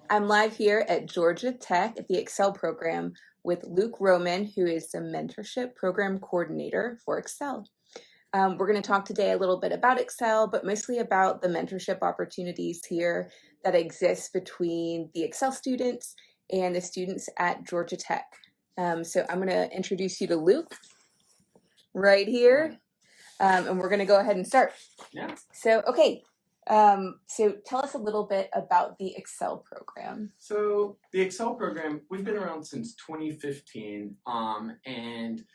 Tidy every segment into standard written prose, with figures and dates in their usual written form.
I'm live here at Georgia Tech at the Excel program with Luke Roman, who is the Mentorship Program Coordinator for Excel. We're going to talk today a little bit about Excel, but mostly about the mentorship opportunities here that exist between the Excel students and the students at Georgia Tech. So I'm going to introduce you to Luke right here, and we're going to go ahead and start. Yeah. So tell us a little bit about the Excel program. So the Excel program, we've been around since 2015, and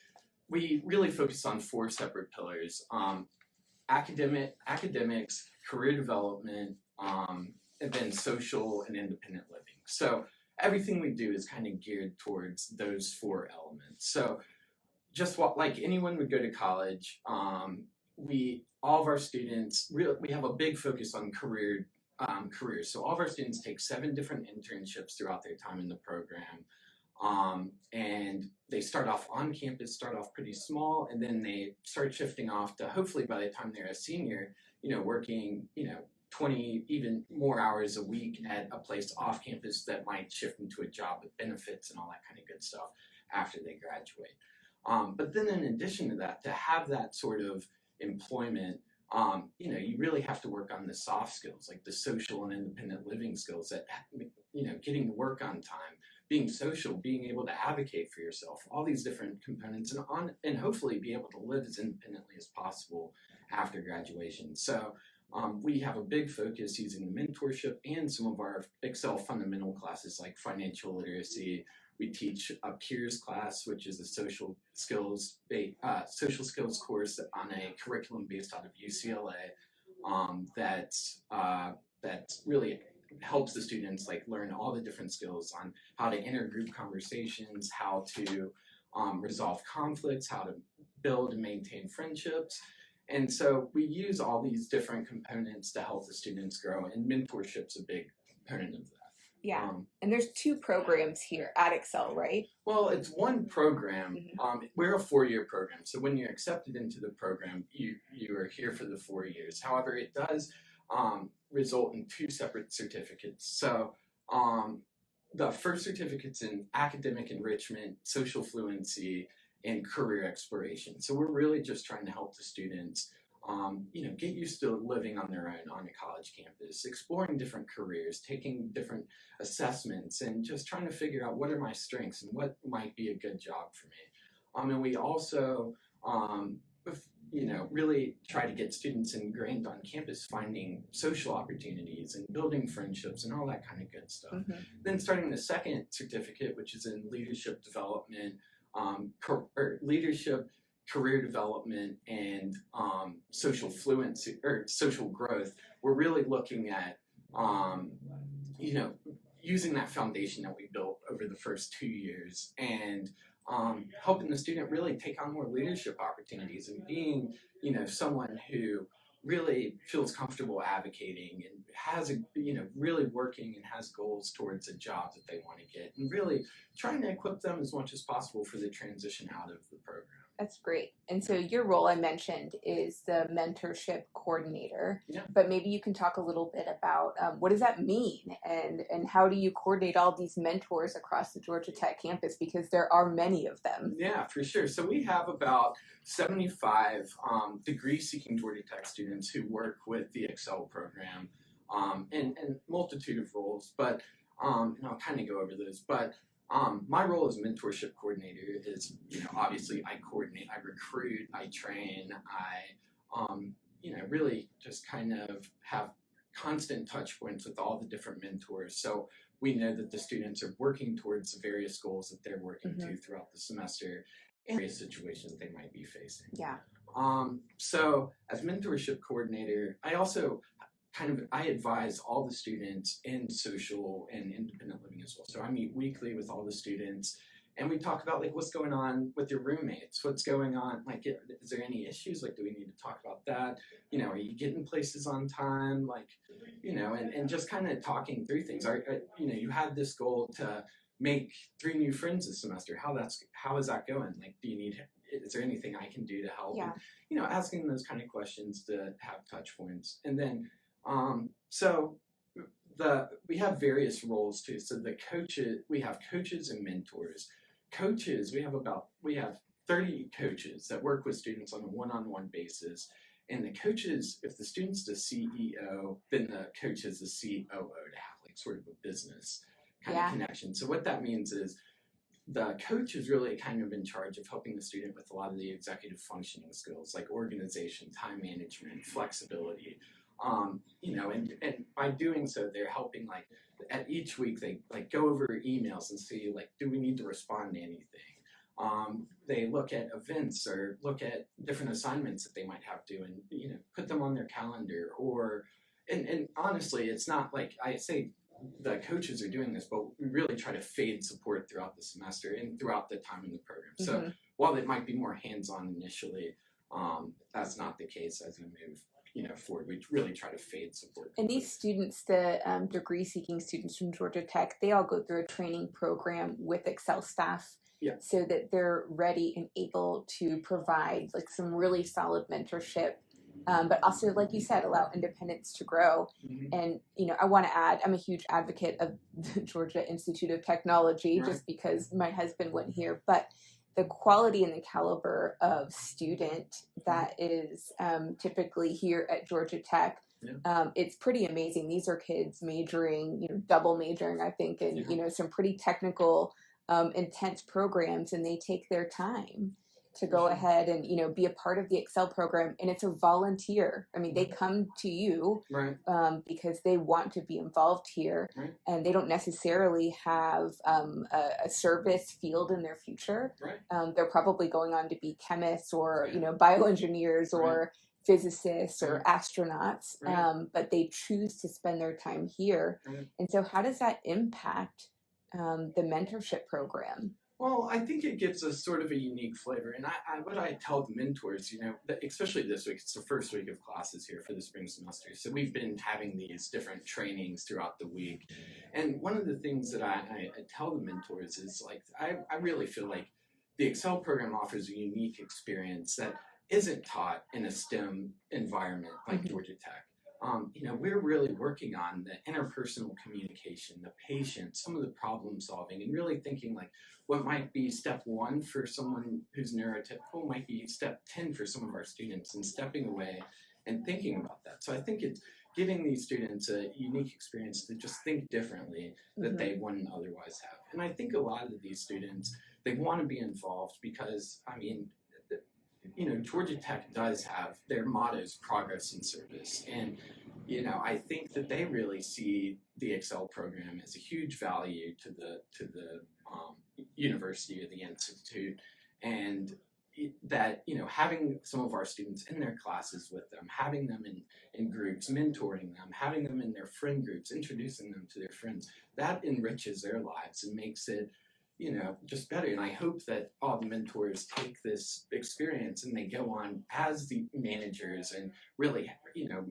we really focus on 4 separate pillars: academics, career development, and then social and independent living. So everything we do is kind of geared towards those 4 elements. So just like anyone would go to college, all of our students we have a big focus on careers. So all of our students take 7 different internships throughout their time in the program, and they start off on campus, start off pretty small, and then they start shifting off to, hopefully by the time they're a senior, working 20 even more hours a week at a place off campus that might shift into a job with benefits and all that kind of good stuff after they graduate. But then in addition to that, to have that sort of employment, you really have to work on the soft skills, like the social and independent living skills that, getting to work on time, being social, being able to advocate for yourself, all these different components, and hopefully be able to live as independently as possible after graduation. So we have a big focus using the mentorship and some of our Excel fundamental classes like financial literacy. We teach a peers class, which is a social skills course on a curriculum based out of UCLA, that really helps the students learn all the different skills on how to enter group conversations, how to resolve conflicts, how to build and maintain friendships. And so we use all these different components to help the students grow, and mentorship's a big component of that. Yeah, and there's 2 programs here at Excel, right? Well, it's one program. We're a 4-year program, so when you're accepted into the program, you are here for the 4 years. However, it does result in 2 separate certificates. So the first certificate's in academic enrichment, social fluency, and career exploration. So we're really just trying to help the students get used to living on their own on a college campus, exploring different careers, taking different assessments, and just trying to figure out what are my strengths and what might be a good job for me. And we also, really try to get students ingrained on campus, finding social opportunities and building friendships and all that kind of good stuff. Then starting the second certificate, which is in leadership development, career development, and social fluency or social growth, we're really looking at using that foundation that we built over the first 2 years and helping the student really take on more leadership opportunities and being someone who really feels comfortable advocating and has really working and has goals towards a job that they want to get, and really trying to equip them as much as possible for the transition out of the program. That's great. And so your role, I mentioned, is the mentorship coordinator. Yeah. But maybe you can talk a little bit about what does that mean, and how do you coordinate all these mentors across the Georgia Tech campus, because there are many of them. Yeah, for sure. So we have about 75 degree-seeking Georgia Tech students who work with the Excel program in multitude of roles, but and I'll kind of go over those. But my role as mentorship coordinator is, obviously I coordinate, I recruit, I train, I, really just kind of have constant touch points with all the different mentors. So we know that the students are working towards the various goals that they're working to throughout the semester and various situations they might be facing. Yeah. So as mentorship coordinator, I also I advise all the students in social and independent living as well. So I meet weekly with all the students, and we talk about what's going on with your roommates, what's going on, is there any issues, do we need to talk about that, are you getting places on time, and just kind of talking through things. You had this goal to make 3 new friends this semester. How is that going? Is there anything I can do to help? Yeah. And, asking those kind of questions to have touch points. And then so we have various roles too. So we have coaches and mentors. Coaches, we have 30 coaches that work with students on a one-on-one basis. And the coaches, if the student's the CEO, then the coach is the COO to have like sort of a business kind of connection. So what that means is the coach is really kind of in charge of helping the student with a lot of the executive functioning skills like organization, time management, flexibility. And by doing so, they're helping like at each week they like go over emails and see like, do we need to respond to anything? They look at events or look at different assignments that they might have to and put them on their calendar and honestly, it's not like I say the coaches are doing this, but we really try to fade support throughout the semester and throughout the time in the program. So while it might be more hands-on initially, that's not the case as we move forward. We really try to fade support. And these students, the degree-seeking students from Georgia Tech, they all go through a training program with Excel staff. Yeah. So that they're ready and able to provide like some really solid mentorship, but also, like you said, allow independence to grow. And, I want to add, I'm a huge advocate of the Georgia Institute of Technology, just because my husband went here, but the quality and the caliber of student that is typically here at Georgia Tech, it's pretty amazing. These are kids majoring, double majoring, I think, in, some pretty technical intense programs, and they take their time to go ahead and be a part of the Excel program, and it's a volunteer. I mean, they come to you because they want to be involved here, and they don't necessarily have a service field in their future. They're probably going on to be chemists or bioengineers or physicists or astronauts, but they choose to spend their time here. And so how does that impact the mentorship program? Well, I think it gives us sort of a unique flavor. And what I tell the mentors, especially this week, it's the first week of classes here for the spring semester. So we've been having these different trainings throughout the week. And one of the things that I tell the mentors is like, I really feel like the Excel program offers a unique experience that isn't taught in a STEM environment like Georgia Tech. We're really working on the interpersonal communication, the patience, some of the problem solving, and really thinking like what might be step 1 for someone who's neurotypical might be step 10 for some of our students, and stepping away and thinking about that. So I think it's giving these students a unique experience to just think differently that they wouldn't otherwise have. And I think a lot of these students, they want to be involved because, Georgia Tech does have their mottos, progress and service. And, I think that they really see the Excel program as a huge value to the university or the institute. And that, having some of our students in their classes with them, having them in groups, mentoring them, having them in their friend groups, introducing them to their friends, that enriches their lives and makes it just better. And I hope that all the mentors take this experience and they go on as the managers and really,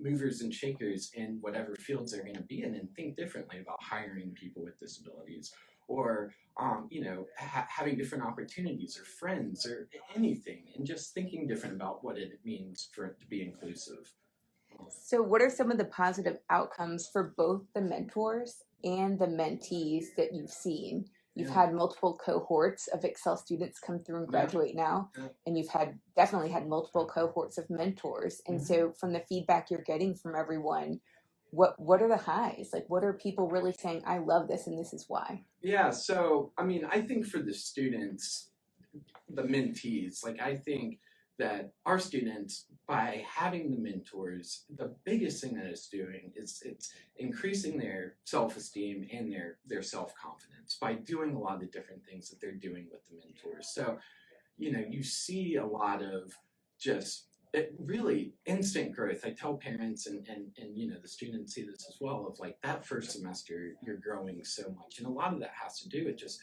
movers and shakers in whatever fields they're going to be in, and think differently about hiring people with disabilities or, having different opportunities or friends or anything, and just thinking different about what it means for it to be inclusive. So what are some of the positive outcomes for both the mentors and the mentees that you've seen? You've had multiple cohorts of Excel students come through and graduate now, and you've definitely had multiple cohorts of mentors. And so from the feedback you're getting from everyone, what are the highs? Like, what are people really saying, I love this and this is why? Yeah, so, I think for the students, the mentees, I think that our students, by having the mentors, the biggest thing that it's doing is it's increasing their self-esteem and their self-confidence by doing a lot of the different things that they're doing with the mentors. So, you see a lot of just really instant growth. I tell parents and the students see this as well, of that first semester, you're growing so much. And a lot of that has to do with just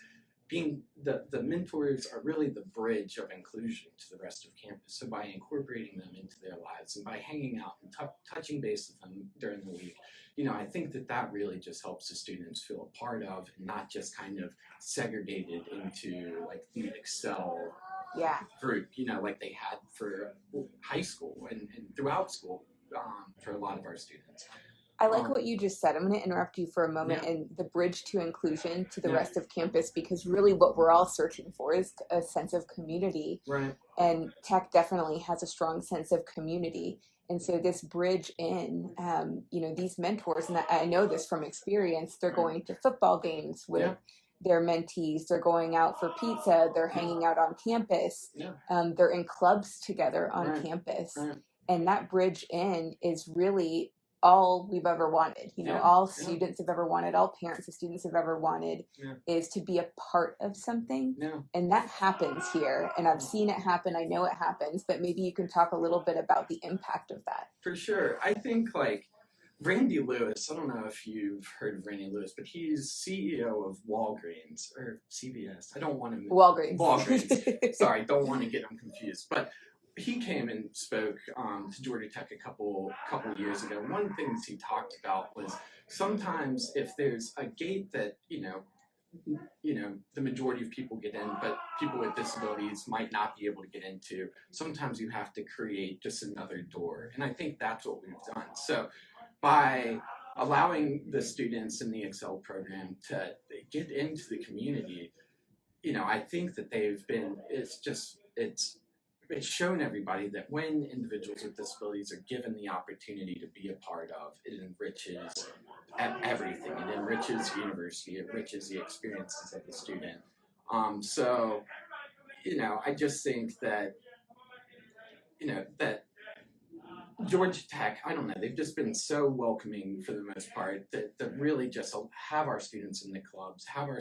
being the mentors are really the bridge of inclusion to the rest of campus. So by incorporating them into their lives and by hanging out and touching base with them during the week, I think that really just helps the students feel a part of and not just kind of segregated into the Excel group, like they had for high school and throughout school for a lot of our students. I like what you just said. I'm going to interrupt you for a moment Yeah. and the bridge to inclusion to the Yeah. rest of campus, because really what we're all searching for is a sense of community. Right. And tech definitely has a strong sense of community. And so this bridge in, these mentors, and I know this from experience, they're going to football games with Yeah. their mentees, they're going out for pizza, they're hanging out on campus, Yeah. they're in clubs together on Right. campus. Right. And that bridge in is really all we've ever wanted. Yeah. All Yeah. students have ever wanted, all parents of students have ever wanted, Yeah. is to be a part of something. Yeah. And that happens here. And I've seen it happen. I know it happens, but maybe you can talk a little bit about the impact of that. For sure. I think like Randy Lewis, I don't know if you've heard of Randy Lewis, but he's CEO of Walgreens or CVS. I don't want to Walgreens. Walgreens. Sorry, don't want to get them confused. But he came and spoke to Georgia Tech a couple years ago. One of the things he talked about was sometimes if there's a gate that the majority of people get in, but people with disabilities might not be able to get into. Sometimes you have to create just another door, and I think that's what we've done. So by allowing the students in the Excel program to get into the community, I think that it's shown everybody that when individuals with disabilities are given the opportunity to be a part of, it enriches everything. It enriches the university. It enriches the experiences of the student. So, I just think that, that Georgia Tech, I don't know, they've just been so welcoming for the most part that really just have our students in the clubs, have our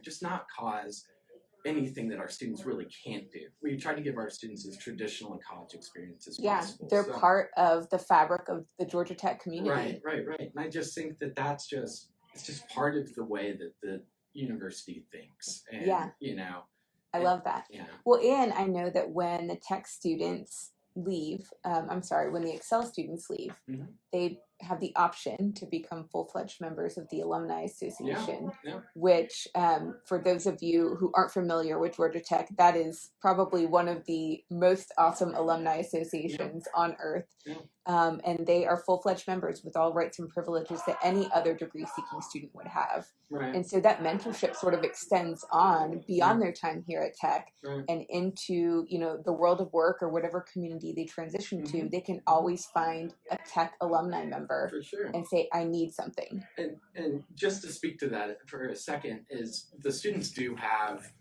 just not cause anything that our students really can't do. We try to give our students as traditional a college experience as possible. Yeah, they're part of the fabric of the Georgia Tech community. Right. And I just think that it's just part of the way that the university thinks. And, yeah. I love that. Yeah. Well, and I know that when the tech students leave, when the Excel students leave, mm-hmm. they have the option to become full-fledged members of the Alumni Association, yeah. which for those of you who aren't familiar with Georgia Tech, that is probably one of the most awesome alumni associations on earth. And they are full-fledged members with all rights and privileges that any other degree-seeking student would have. Right. And so that mentorship sort of extends on beyond their time here at Tech and into, the world of work or whatever community they transition to. They can always find a Tech alumni member for sure. And say, I need something. And just to speak to that for a second, is the students do have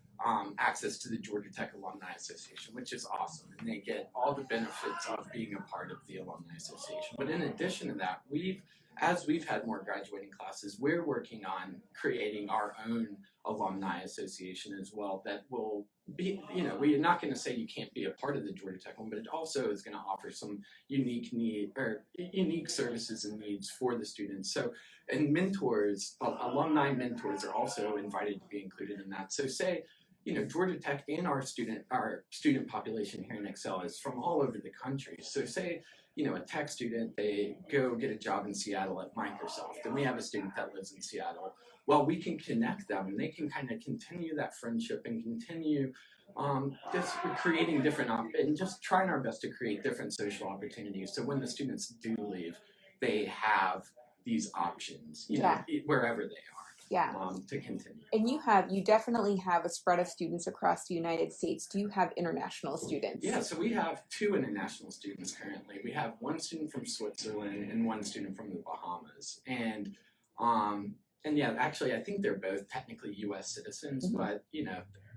access to the Georgia Tech Alumni Association, which is awesome, and they get all the benefits of being a part of the Alumni Association. But in addition to that, as we've had more graduating classes, we're working on creating our own alumni association as well that will be, we're not going to say you can't be a part of the Georgia Tech one, but it also is going to offer some unique services and needs for the students. So, and mentors, alumni mentors are also invited to be included in that. So say, Georgia Tech and our student population here in Excel is from all over the country. So say, a tech student, they go get a job in Seattle at Microsoft, and we have a student that lives in Seattle. Well, we can connect them, and they can kind of continue that friendship and continue just creating different and just trying our best to create different social opportunities. So when the students do leave, they have these options, wherever they are. To continue. And you definitely have a spread of students across the United States. Do you have international students? Yeah, so we have 2 international students currently. We have one student from Switzerland and one student from the Bahamas. And yeah, actually, I think they're both technically U.S. citizens, but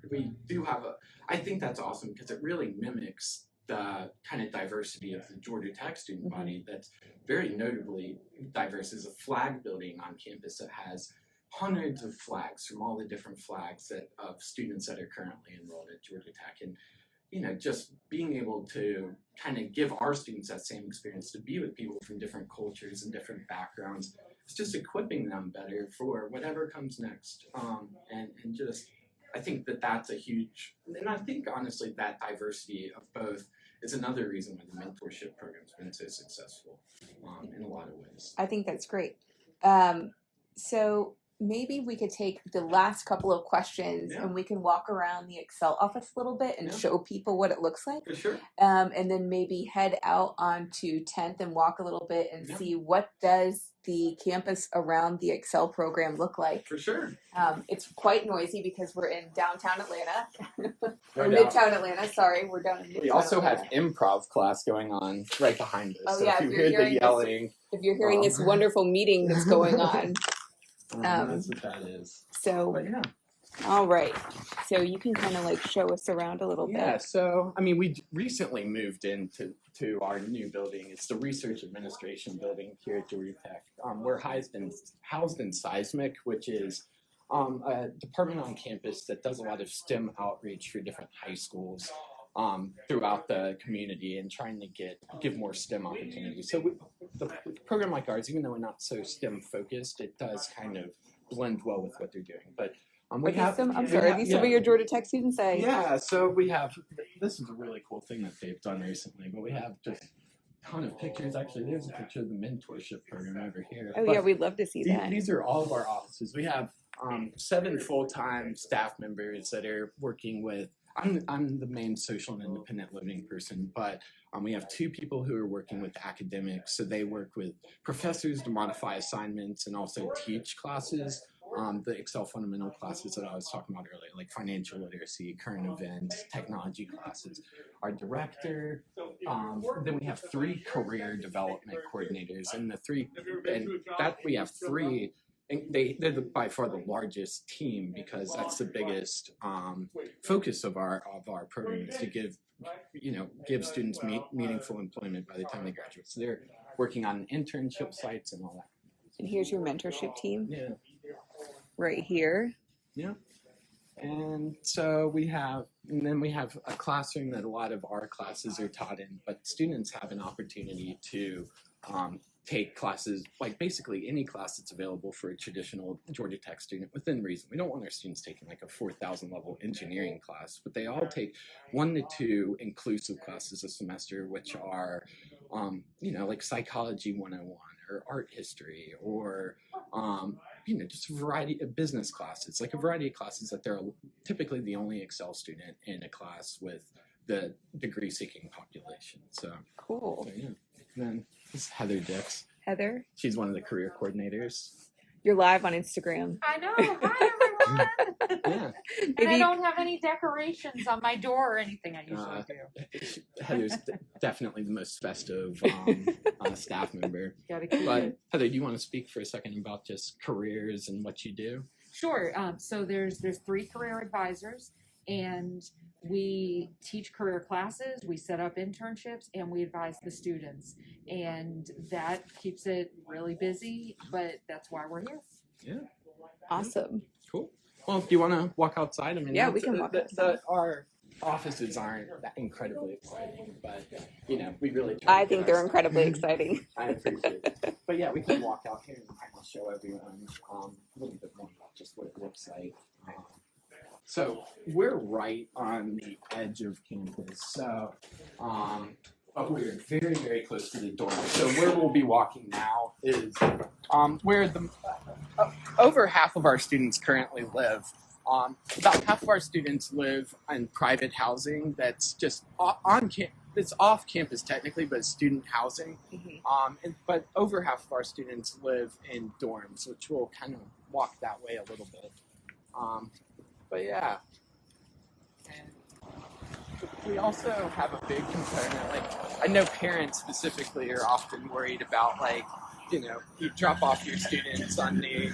we do have I think that's awesome because it really mimics the kind of diversity of the Georgia Tech student body that's very notably diverse. There's a flag building on campus that has hundreds of flags from all the different flags of students that are currently enrolled at Georgia Tech. And, just being able to kind of give our students that same experience to be with people from different cultures and different backgrounds, it's just equipping them better for whatever comes next. And just, I think that's a huge, and I think honestly that diversity of both is another reason why the mentorship program's been so successful in a lot of ways. I think that's great. So maybe we could take the last couple of questions Yeah. and we can walk around the Excel office a little bit and Yeah. show people what it looks like. For sure. And then maybe head out onto 10th and walk a little bit and Yeah. see what does the campus around the Excel program look like. For sure. It's quite noisy because we're in downtown Atlanta. Or No doubt. Midtown Atlanta, sorry, we're down in Midtown We also Atlanta. have improv class going on right behind us. Oh, so yeah, if you hear the yelling, if you're hearing this wonderful meeting that's going on. that's what that is. So, But yeah. all right. So you can kind of like show us around a little bit. Yeah, so, I mean, we recently moved into our new building. It's the Research Administration building here at Georgia Tech. We're housed in Seismic, which is a department on campus that does a lot of STEM outreach for different high schools throughout the community and trying to give more STEM opportunities. So the program like ours, even though we're not so STEM focused, it does kind of blend well with what they're doing. But are these some of your Georgia Tech students? Yeah, so we have, this is a really cool thing that they've done recently, but we have just a ton of pictures. Actually, there's a picture of the mentorship program over here. Oh, yeah, we'd love to see that. These are all of our offices. We have 7 full-time staff members that are working with, I'm the main social and independent living person, but we have 2 people who are working with academics. So they work with professors to modify assignments and also teach classes. The Excel fundamental classes that I was talking about earlier, like financial literacy, current events, technology classes. Our director, then we have 3 career development coordinators, and we have 3. And they're by far the largest team because that's the biggest focus of our program is to give students meaningful employment by the time they graduate. So they're working on internship sites and all that. And here's your mentorship team. Yeah. Right here. Yeah. And so we have a classroom that a lot of our classes are taught in, but students have an opportunity to take classes, like basically any class that's available for a traditional Georgia Tech student within reason. We don't want our students taking like a 4,000 level engineering class, but they all take 1 to 2 inclusive classes a semester, which are, like psychology 101 or art history or, just a variety of business classes, like a variety of classes that they're typically the only Excel student in a class with the degree-seeking population. So cool. So, yeah. And then this is Heather Dix. Heather? She's one of the career coordinators. You're live on Instagram. I know. Hi, everyone. Yeah. And I don't have any decorations on my door or anything I usually do. Heather's definitely the most festive staff member. Gotta keep But it. Heather, do you want to speak for a second about just careers and what you do? Sure. So there's 3 career advisors, and we teach career classes, we set up internships, and we advise the students. And that keeps it really busy, but that's why we're here. Yeah. Awesome. Cool. Well, do you want to walk outside? I mean, yeah, we can walk outside. Our offices aren't that incredibly exciting, but, we really try I think they're incredibly exciting. I appreciate it. But yeah, we can walk out here and I'll show everyone a little bit more about just what it looks like. So we're right on the edge of campus. So, but we're very, very close to the dorm. So where we'll be walking now is where over half of our students currently live. About half of our students live in private housing that's just it's off campus technically, but it's student housing. Mm-hmm. But over half of our students live in dorms, which we'll kind of walk that way a little bit. But yeah, and we also have a big component. Like I know parents specifically are often worried about you drop off your students on the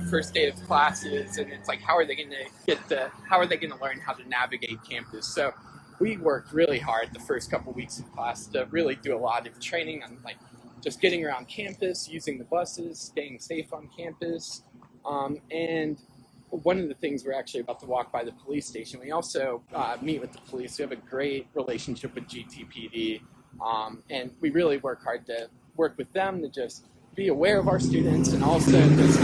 first day of classes, and it's like how are they going to learn how to navigate campus? So we worked really hard the first couple weeks of class to really do a lot of training on just getting around campus, using the buses, staying safe on campus, and one of the things we're actually about to walk by the police station. We also meet with the police. We have a great relationship with GTPD, and we really work hard to work with them to just be aware of our students and also just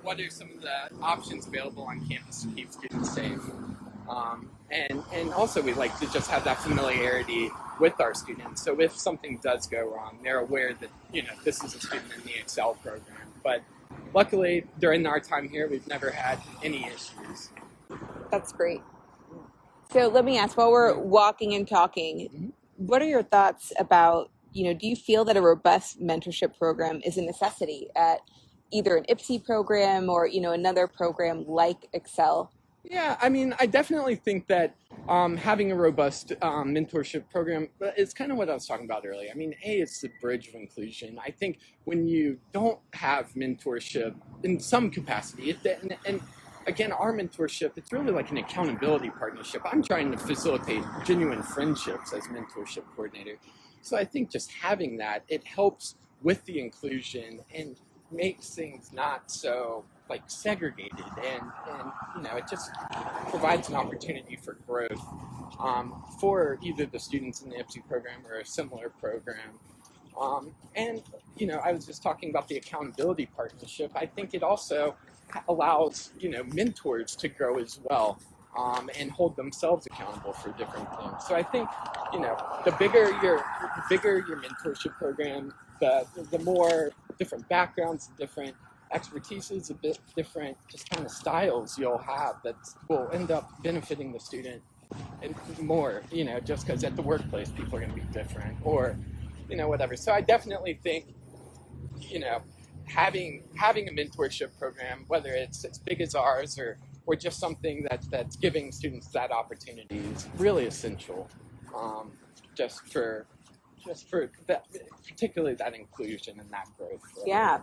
what are some of the options available on campus to keep students safe. And also we like to just have that familiarity with our students. So if something does go wrong, they're aware that, this is a student in the Excel program. But luckily, during our time here, we've never had any issues. That's great. So let me ask, while we're walking and talking, what are your thoughts about, do you feel that a robust mentorship program is a necessity at either an IPSI program or, another program like Excel? Yeah, I mean, I definitely think that having a robust mentorship program is kind of what I was talking about earlier. I mean, it's the bridge of inclusion. I think when you don't have mentorship in some capacity, and again, our mentorship, it's really like an accountability partnership. I'm trying to facilitate genuine friendships as mentorship coordinator. So I think just having that, it helps with the inclusion and makes things not so like segregated, and it just provides an opportunity for growth for either the students in the IPSI program or a similar program. And I was just talking about the accountability partnership. I think it also allows mentors to grow as well, and hold themselves accountable for different things. So I think the bigger your mentorship program, the more different backgrounds, different expertises, a bit different just kind of styles you'll have that will end up benefiting the student and more, just because at the workplace people are going to be different or, whatever. So I definitely think, having a mentorship program, whether it's as big as ours or just something that's giving students that opportunity is really essential, just for that, particularly that inclusion and that growth. Yeah.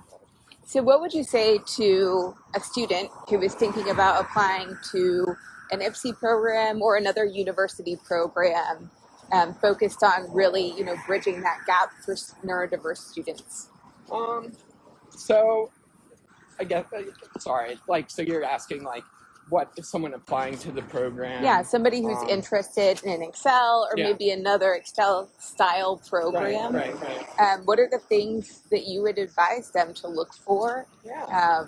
So what would you say to a student who is thinking about applying to an IPSI program or another university program focused on really, bridging that gap for neurodiverse students? So I guess, sorry, so you're asking what is someone applying to the program? Yeah, somebody who's interested in Excel or Yeah. maybe another Excel style program. Right. What are the things that you would advise them to look for? Yeah.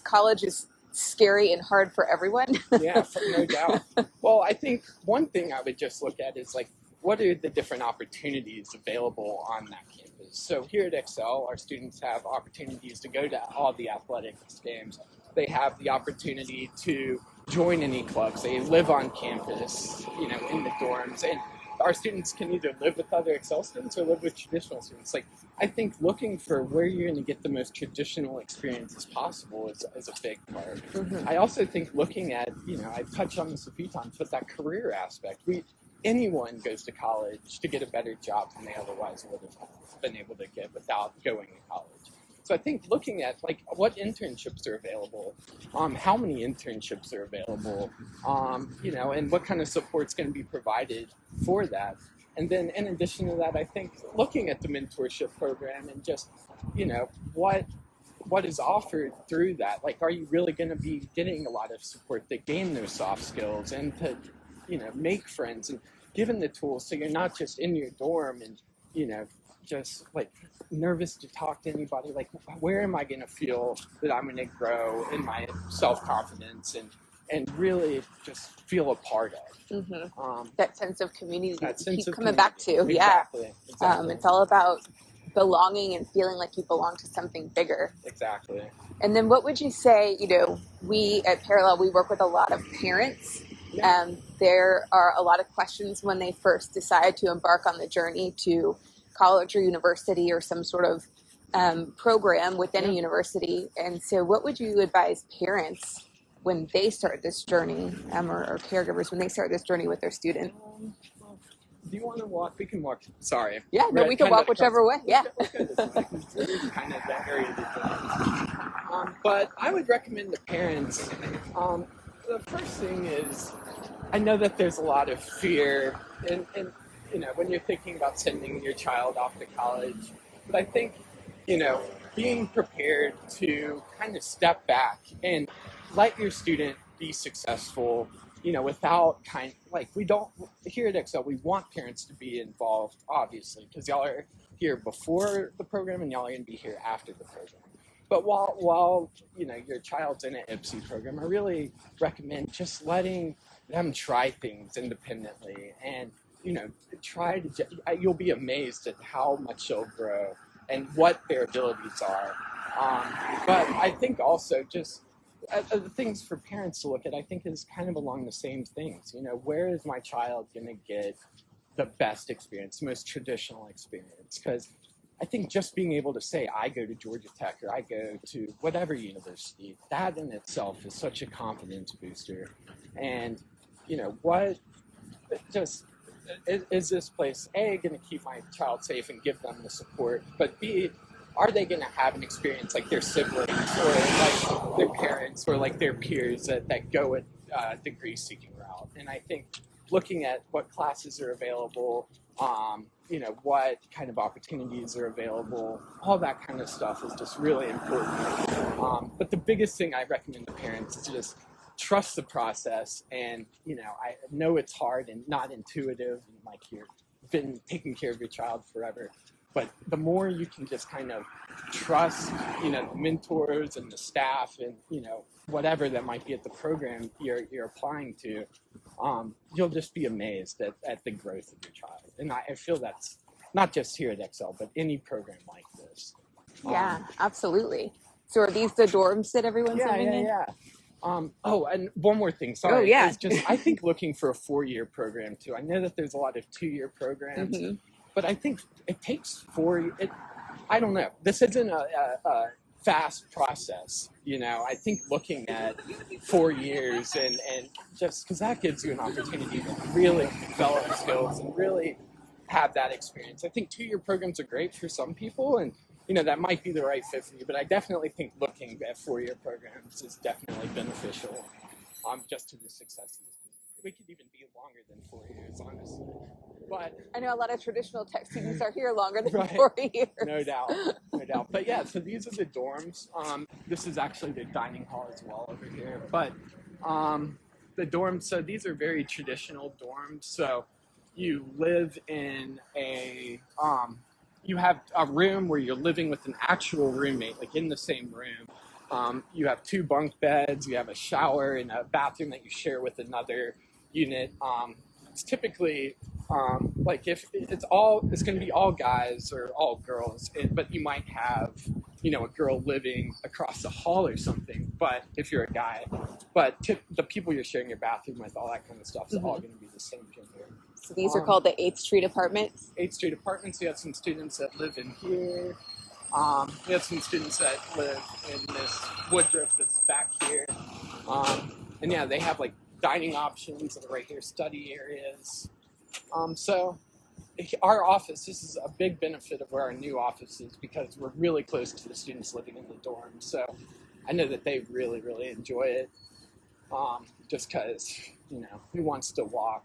College is scary and hard for everyone. Yeah, no doubt. Well, I think one thing I would just look at is what are the different opportunities available on that campus? So here at Excel, our students have opportunities to go to all the athletics games. They have the opportunity to join any clubs. They live on campus, in the dorms. And our students can either live with other Excel students or live with traditional students. I think looking for where you're going to get the most traditional experiences possible is a big part. Mm-hmm. I also think looking at, I touched on this a few times, but that career aspect. Anyone goes to college to get a better job than they otherwise would have been able to get without going to college. So I think looking at what internships are available, how many internships are available, and what kind of support's going to be provided for that. And then in addition to that, I think looking at the mentorship program and just, what is offered through that. Are you really going to be getting a lot of support to gain those soft skills and to, make friends and given the tools so you're not just in your dorm and, just nervous to talk to anybody. Where am I going to feel that I'm going to grow in my self-confidence and really just feel a part of? Mm-hmm. That sense of community that you keep coming community. back to. Exactly. It's all about belonging and feeling like you belong to something bigger. Exactly. And then what would you say, we at Parallel, we work with a lot of parents. Yeah. There are a lot of questions when they first decide to embark on the journey to college or university or some sort of program within a university. And so what would you advise parents when they start this journey, or caregivers when they start this journey with their student? Do you want to walk? We can walk. Sorry. Yeah, no, we can walk whichever way. Yeah. This is kind of that area of the but I would recommend to parents, the first thing is, I know that there's a lot of fear and when you're thinking about sending your child off to college, but I think, being prepared to kind of step back and let your student be successful, without we don't, here at Excel, we want parents to be involved, obviously, because y'all are here before the program and y'all are going to be here after the program. But while your child's in an IPSI program, I really recommend just letting them try things independently, and try to. You'll be amazed at how much they'll grow and what their abilities are. Um, but I think also just the things for parents to look at, I think, is kind of along the same things. Where is my child going to get the best experience, the most traditional experience? Because I think just being able to say, I go to Georgia Tech or I go to whatever university, that in itself is such a confidence booster. And, what just is this place, A, going to keep my child safe and give them the support, but B, are they going to have an experience like their siblings or like their parents or like their peers that go a degree seeking route? And I think looking at what classes are available, what kind of opportunities are available, all that kind of stuff is just really important. But the biggest thing I recommend to parents is just trust the process. And, I know it's hard and not intuitive, and like you've been taking care of your child forever. But the more you can just kind of trust, the mentors and the staff and, whatever that might be at the program you're applying to, you'll just be amazed at the growth of your child. And I feel that's not just here at Excel, but any program like this. Yeah, absolutely. So are these the dorms that everyone's living in? Yeah. And one more thing, sorry. Oh, yeah. It's just, I think looking for a 4-year program too. I know that there's a lot of 2-year programs, but I think it takes 4. I don't know. This isn't a fast process. I think looking at 4 years and just because that gives you an opportunity to really develop skills and really have that experience. I think 2-year programs are great for some people, and that might be the right fit for you, but I definitely think looking at 4-year programs is definitely beneficial, just to the success of the student. We could even be longer than 4 years, honestly. But I know a lot of traditional tech students are here longer than Right. 4 years. No doubt. But yeah, so these are the dorms. This is actually the dining hall as well over here. But the dorms, so these are very traditional dorms. So you live in you have a room where you're living with an actual roommate, like in the same room. You have 2 bunk beds, you have a shower and a bathroom that you share with another unit. It's typically like if it's going to be all guys or all girls, but you might have, a girl living across the hall or something, but if you're a guy, but the people you're sharing your bathroom with, all that kind of stuff is all going to be the same gender. So these are called the 8th Street apartments? 8th Street apartments. You have some students that live in here. We have some students that live in this Woodruff that's back here. And yeah, they have like dining options that are right here, study areas. So our office, this is a big benefit of where our new office is because we're really close to the students living in the dorms. So I know that they really, really enjoy it. Just because, who wants to walk,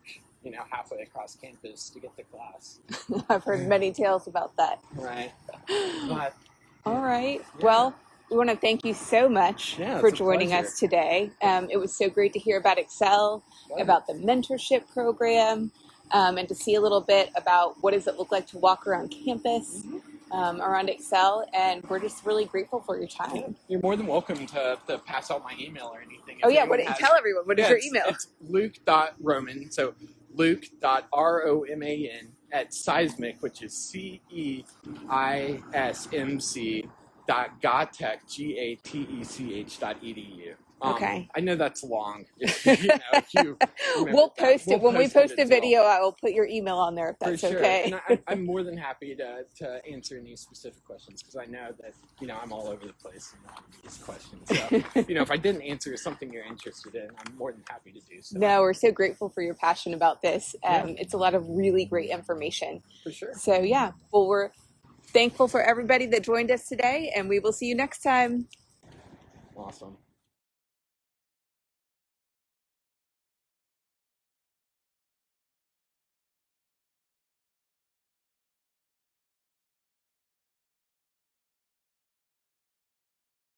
halfway across campus to get to class? I've heard many tales about that. Right. But, all right. Yeah. Well, we want to thank you so much for joining us today. It was so great to hear about Excel, about the mentorship program, and to see a little bit about what does it look like to walk around campus, around Excel. And we're just really grateful for your time. Yeah. You're more than welcome to pass out my email or anything. Oh, yeah. Tell everyone. What is your email? It's luke.roman. So luke.roman at seismic, which is CEISMC.gatech, GATECH.edu. Okay. I know that's long. We'll post it. When we post a video, I will put your email on there if that's okay. And I'm more than happy to answer any specific questions because I know that, I'm all over the place in these questions. So, if I didn't answer something you're interested in, I'm more than happy to do so. No, we're so grateful for your passion about this. It's a lot of really great information. For sure. So, yeah. Well, we're thankful for everybody that joined us today, and we will see you next time. Awesome.